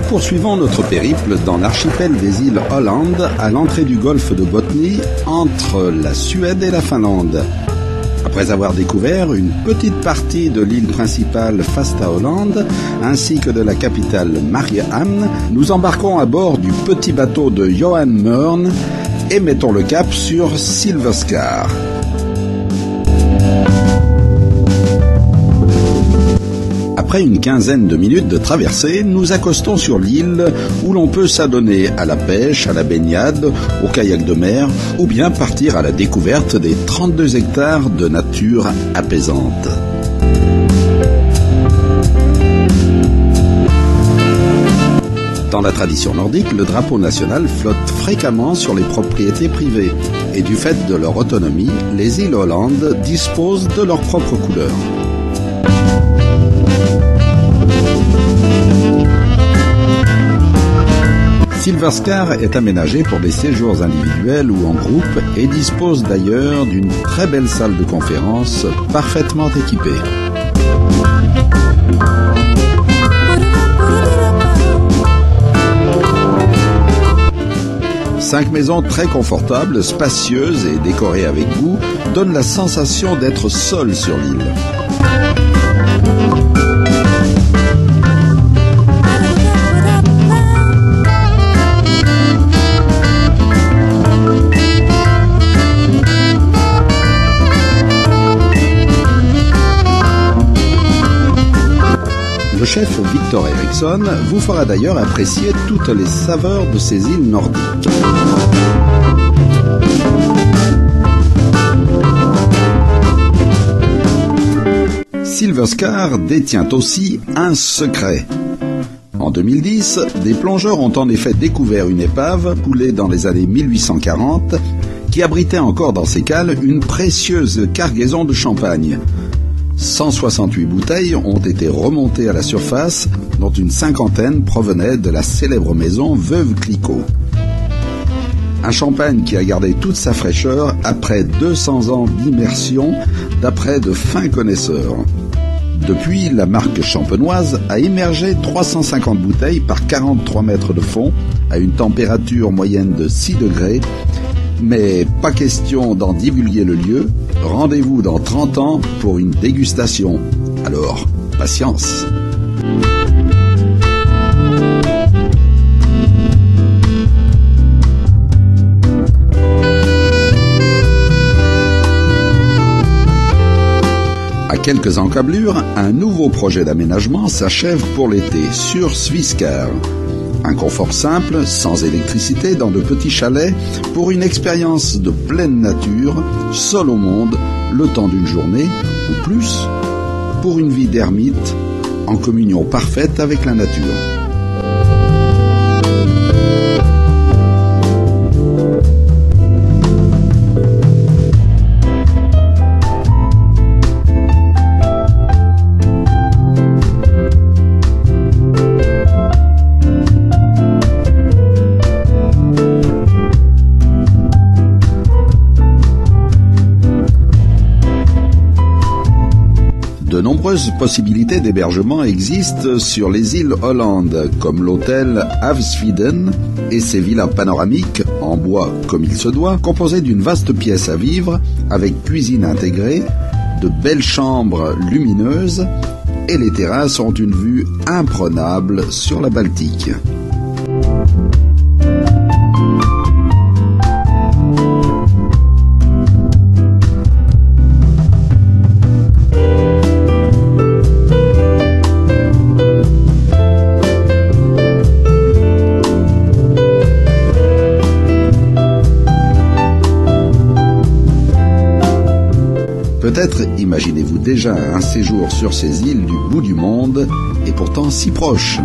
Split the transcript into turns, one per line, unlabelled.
poursuivons notre périple dans l'archipel des îles Åland, à l'entrée du golfe de Botnie, entre la Suède et la Finlande. Après avoir découvert une petite partie de l'île principale Fasta-Åland, ainsi que de la capitale Mariehamn, nous embarquons à bord du petit bateau de Johan Mørn et mettons le cap sur Silverskär. Après une quinzaine de minutes de traversée, nous accostons sur l'île où l'on peut s'adonner à la pêche, à la baignade, au kayak de mer ou bien partir à la découverte des 32 hectares de nature apaisante. Dans la tradition nordique, le drapeau national flotte fréquemment sur les propriétés privées et du fait de leur autonomie, les îles Åland disposent de leurs propres couleurs. Silverskär est aménagé pour des séjours individuels ou en groupe et dispose d'ailleurs d'une très belle salle de conférence parfaitement équipée. Cinq maisons très confortables, spacieuses et décorées avec goût donnent la sensation d'être seul sur l'île. Le chef Victor Eriksson vous fera d'ailleurs apprécier toutes les saveurs de ces îles nordiques. Silverskär détient aussi un secret. En 2010, des plongeurs ont en effet découvert une épave coulée dans les années 1840 qui abritait encore dans ses cales une précieuse cargaison de champagne. 168 bouteilles ont été remontées à la surface, dont une cinquantaine provenaient de la célèbre maison Veuve Clicquot. Un champagne qui a gardé toute sa fraîcheur après 200 ans d'immersion, d'après de fins connaisseurs. Depuis, la marque champenoise a émergé 350 bouteilles par 43 mètres de fond, à une température moyenne de 6 degrés, mais pas question d'en divulguer le lieu. Rendez-vous dans 30 ans pour une dégustation. Alors, patience. À quelques encablures, un nouveau projet d'aménagement s'achève pour l'été sur Sviskär. Un confort simple, sans électricité, dans de petits chalets, pour une expérience de pleine nature, seul au monde, le temps d'une journée, ou plus, pour une vie d'ermite, en communion parfaite avec la nature. De nombreuses possibilités d'hébergement existent sur les îles Åland, comme l'hôtel Havsviden et ses villas panoramiques, en bois comme il se doit, composées d'une vaste pièce à vivre, avec cuisine intégrée, de belles chambres lumineuses, et les terrasses ont une vue imprenable sur la Baltique. Peut-être imaginez-vous déjà un séjour sur ces îles du bout du monde, et pourtant si proches.